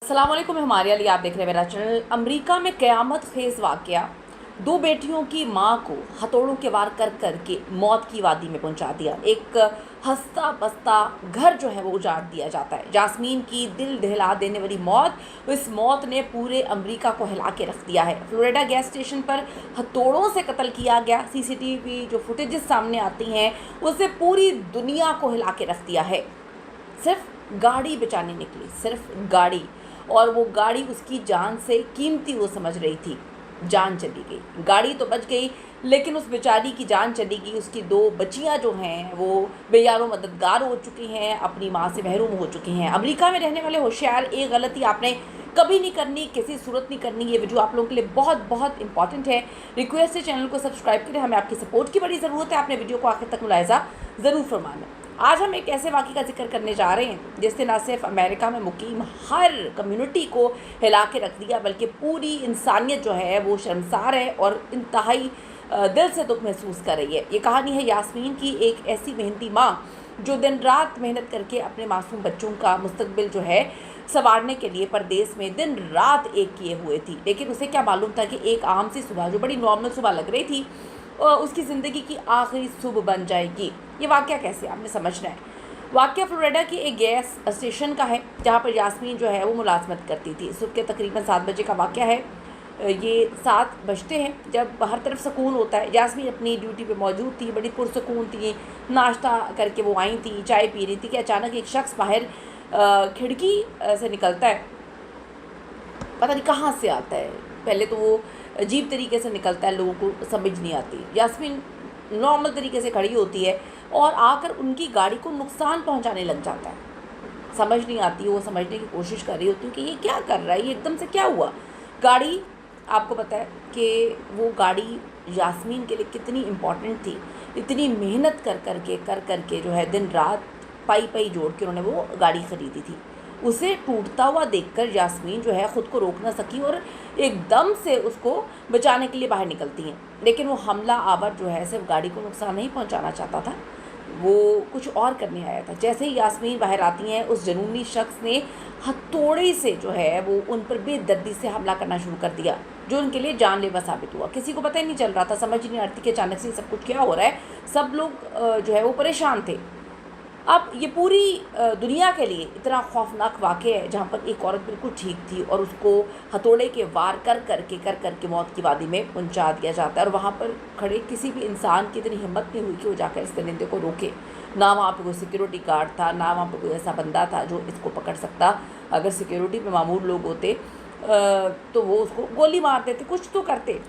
अस्सलाम वालेकुम, हमारे लिए आप देख रहे हैं मेरा चैनल। अमेरिका में क़यामत खेज़ वाक़या, दो बेटियों की मां को हथौड़ों के वार कर कर के मौत की वादी में पहुंचा दिया। एक हंसता बसता घर जो है वो उजाड़ दिया जाता है। जास्मीन की दिल दहला देने वाली मौत, इस मौत ने पूरे अमेरिका को हिला के रख दिया है। फ्लोरिडा गैस स्टेशन पर हथौड़ों से कत्ल किया गया। सीसीटीवी जो फुटेजेस सामने आती हैं उससे पूरी दुनिया को हिला के रख दिया है। सिर्फ गाड़ी बचाने निकली, सिर्फ गाड़ी, और वो गाड़ी उसकी जान से कीमती वो समझ रही थी। जान चली गई, गाड़ी तो बच गई लेकिन उस बेचारी की जान चली गई। उसकी दो बच्चियां जो हैं वो बेयारो मददगार हो चुकी हैं, अपनी माँ से महरूम हो चुकी हैं। अमेरिका में रहने वाले होशियार, एक गलती आपने कभी नहीं करनी, किसी सूरत नहीं करनी। ये वीडियो आप लोगों के लिए बहुत बहुत इंपॉर्टेंट है। रिक्वेस्ट है चैनल को सब्सक्राइब करें, हमें आपकी सपोर्ट की बड़ी ज़रूरत है। आपने वीडियो को आखिर तक मुलाहिजा ज़रूर फरमाना। आज हम एक ऐसे वाक़े का जिक्र करने जा रहे हैं जिससे ना सिर्फ अमेरिका में मुकीम हर कम्युनिटी को हिला के रख दिया, बल्कि पूरी इंसानियत जो है वो शर्मसार है और इंतहाई दिल से दुख महसूस कर रही है। ये कहानी है यास्मीन की, एक ऐसी मेहनती माँ जो दिन रात मेहनत करके अपने मासूम बच्चों का मुस्तकबिल जो है संवारने के लिए परदेश में दिन रात एक किए हुए थी। लेकिन उसे क्या मालूम था कि एक आम सी सुबह, जो बड़ी नॉर्मल सुबह लग रही थी, उसकी ज़िंदगी की आखिरी सुबह बन जाएगी। ये वाक़या कैसे आपने समझना है। वाक़या फ्लोरिडा की एक गैस स्टेशन का है जहाँ पर यास्मीन जो है वो मुलाजमत करती थी। सुबह के तकरीबन 7 बजे का वाक़या है। ये 7 बजते हैं जब हर तरफ सुकून होता है। यास्मीन अपनी ड्यूटी पे मौजूद थी, बड़ी पुरसुकून थी, नाश्ता करके वो आई थी, चाय पी रही थी कि अचानक एक शख्स बाहर खिड़की से निकलता है। पता नहीं कहाँ से आता है, पहले तो वो अजीब तरीके से निकलता है, लोगों को समझ नहीं आती। यास्मीन नॉर्मल तरीके से खड़ी होती है और आकर उनकी गाड़ी को नुकसान पहुंचाने लग जाता है। समझ नहीं आती, वो समझने की कोशिश कर रही होती है कि ये क्या कर रहा है, ये एकदम से क्या हुआ। गाड़ी, आपको पता है कि वो गाड़ी यास्मीन के लिए कितनी इम्पॉर्टेंट थी। इतनी मेहनत कर कर के जो है दिन रात पाई पाई जोड़ के उन्होंने वो गाड़ी ख़रीदी थी। उसे टूटता हुआ देखकर यास्मीन जो है ख़ुद को रोक ना सकी और एकदम से उसको बचाने के लिए बाहर निकलती हैं। लेकिन वो हमला आवर जो है सिर्फ गाड़ी को नुकसान नहीं पहुंचाना चाहता था, वो कुछ और करने आया था। जैसे ही यास्मीन बाहर आती हैं, उस जुनूनी शख्स ने हथौड़े से जो है वो उन पर बेदर्दी से हमला करना शुरू कर दिया, जो उनके लिए जानलेवा साबित हुआ। किसी को पता ही नहीं चल रहा था, समझ ही नहीं आती कि अचानक से सब कुछ क्या हो रहा है। सब लोग जो है वो परेशान थे। अब ये पूरी दुनिया के लिए इतना खौफनाक वाक़या है जहाँ पर एक औरत बिल्कुल ठीक थी और उसको हथौड़े के वार कर करके मौत की वादी में पहुँचा दिया जाता है। और वहाँ पर खड़े किसी भी इंसान की इतनी हिम्मत नहीं हुई कि वो जाकर इस दरिंदे को रोके। ना वहाँ पे कोई सिक्योरिटी गार्ड था, ना वहाँ पे कोई ऐसा बंदा था जो इसको पकड़ सकता। अगर सिक्योरिटी में मामूल लोग होते तो वो उसको गोली मार देते, कुछ तो करते।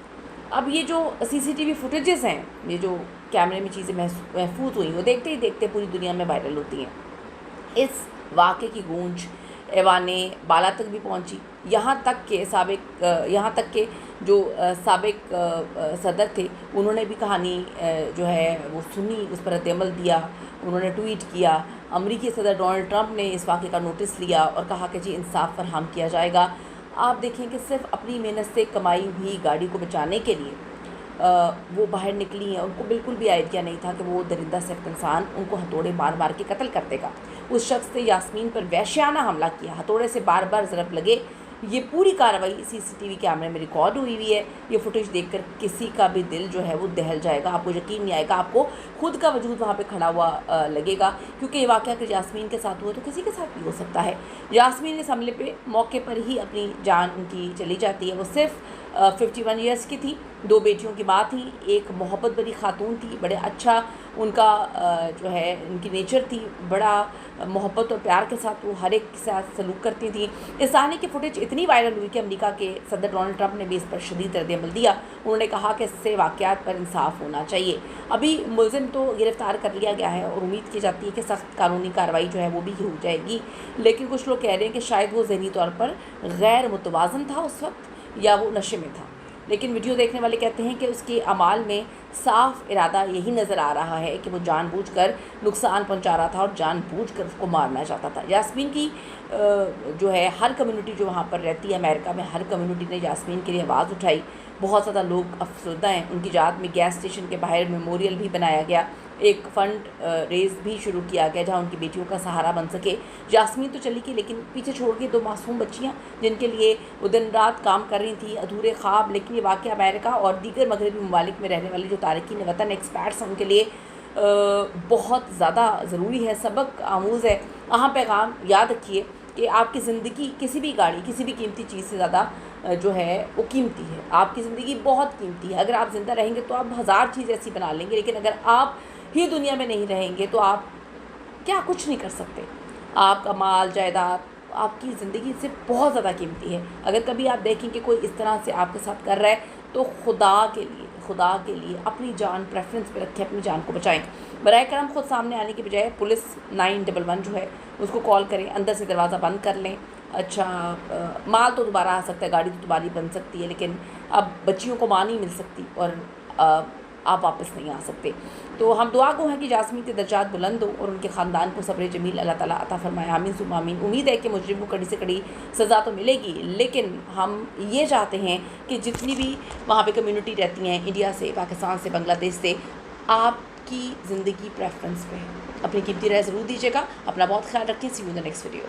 अब ये जो सीसीटीवी फुटेजेस हैं, ये जो कैमरे में चीज़ें महफूज हुई, वो देखते ही देखते पूरी दुनिया में वायरल होती हैं। इस वाक़े की गूंज ऐवाने बाला तक भी पहुंची। यहाँ तक के जो साबिक सदर थे, उन्होंने भी कहानी जो है वो सुनी, उस पर रद्द-ए-अमल दिया, उन्होंने ट्वीट किया। अमेरिकी सदर डोनाल्ड ट्रंप ने इस वाक़े का नोटिस लिया और कहा कि जी इंसाफ फरहम किया जाएगा। आप देखें कि सिर्फ अपनी मेहनत से कमाई हुई गाड़ी को बचाने के लिए वो बाहर निकली हैं। उनको बिल्कुल भी आइडिया नहीं था कि वो दरिंदा सिर्फ इंसान उनको हथौड़े मार मार के कत्ल कर देगा। उस शख्स ने यास्मीन पर वहशियाना हमला किया, हथौड़े से बार बार ज़रब लगे। ये पूरी कार्रवाई सीसीटीवी कैमरे में रिकॉर्ड हुई है। ये फुटेज देखकर किसी का भी दिल जो है वो दहल जाएगा। आपको यकीन नहीं आएगा, आपको खुद का वजूद वहाँ पे खड़ा हुआ लगेगा, क्योंकि ये वाक़या अगर यास्मीन के साथ हुआ तो किसी के साथ भी हो सकता है। यास्मीन इस हमले पे मौके पर ही अपनी जान उनकी चली जाती है। वो सिर्फ 51 ईयर्स की थी, 2 बेटियों की माँ थी, एक मोहब्बत भरी खातून थी। बड़े अच्छा उनका जो है उनकी नेचर थी, बड़ा मोहब्बत और प्यार के साथ वो हर एक के साथ सलूक करती थी। इस कहानी की फुटेज इतनी वायरल हुई कि अमेरिका के सदर डोनाल्ड ट्रंप ने भी इस पर शदीद रद्द-ए-अमल दिया। उन्होंने कहा कि इससे वाक़यात पर इंसाफ होना चाहिए। अभी मुलज़िम तो गिरफ़्तार कर लिया गया है और उम्मीद की जाती है कि सख्त कानूनी कार्रवाई जो है वो भी हो जाएगी। लेकिन कुछ लोग कह रहे हैं कि शायद वो ज़हनी तौर पर गैर मुतवाज़न था उस वक्त, या वो नशे में था। लेकिन वीडियो देखने वाले कहते हैं कि उसके अमाल में साफ इरादा यही नज़र आ रहा है कि वो जानबूझकर नुकसान पहुंचा रहा था और जानबूझकर उसको मारना चाहता था। यास्मीन की जो है हर कम्युनिटी जो वहाँ पर रहती है अमेरिका में, हर कम्युनिटी ने यास्मीन के लिए आवाज़ उठाई। बहुत ज़्यादा लोग अफसरदा हैं, उनकी याद में गैस स्टेशन के बाहर मेमोरियल भी बनाया गया एक फ़ंड रेज़ भी शुरू किया गया जहाँ उनकी बेटियों का सहारा बन सके। जास्मीन तो चली गई, लेकिन पीछे छोड़ गई 2 मासूम बच्चियाँ जिनके लिए वो दिन रात काम कर रही थी, अधूरे ख्वाब। लेकिन ये वाक़या अमेरिका और दीगर मगरबी ममालिक में रहने वाले जो तारकीन वतन एक्सपैट्स हैं उनके लिए बहुत ज़्यादा ज़रूरी है, सबक आमूज़ है। अहम पैगाम याद रखिए कि आपकी ज़िंदगी किसी भी गाड़ी, किसी भी कीमती चीज़ से ज़्यादा जो है वो कीमती है। आपकी ज़िंदगी बहुत कीमती है। अगर आप ज़िंदा रहेंगे तो आप हज़ार चीज़ ऐसी बना लेंगे, लेकिन अगर आप ही दुनिया में नहीं रहेंगे तो आप क्या कुछ नहीं कर सकते। आपका माल जायदाद, आपकी ज़िंदगी से बहुत ज़्यादा कीमती है। अगर कभी आप देखें कि कोई इस तरह से आपके साथ कर रहा है तो खुदा के लिए अपनी जान प्रेफरेंस पे रखें, अपनी जान को बचाएं। बराए करम खुद सामने आने की बजाय पुलिस 911 जो है उसको कॉल करें, अंदर से दरवाज़ा बंद कर लें। अच्छा, माल तो दोबारा आ सकता है, गाड़ी तो दोबारा बन सकती है, लेकिन अब बच्चियों को माँ नहीं मिल सकती और आप वापस नहीं आ सकते। तो हम दुआ गो हैं कि जास्मीन के दर्जात बुलंद हो और उनके ख़ानदान को सब्र जमील अल्लाह ताला अता फरमाए। आमीन सुम्मा आमीन। उम्मीद है कि मुजरिम को कड़ी से कड़ी सज़ा तो मिलेगी, लेकिन हम ये चाहते हैं कि जितनी भी वहाँ पे कम्युनिटी रहती हैं, इंडिया से, पाकिस्तान से, बांग्लादेश से, आपकी ज़िंदगी प्रेफरेंस पे है। अपनी कीमती राय ज़रूर दीजिएगा। अपना बहुत ख्याल रखें। See you in the next video.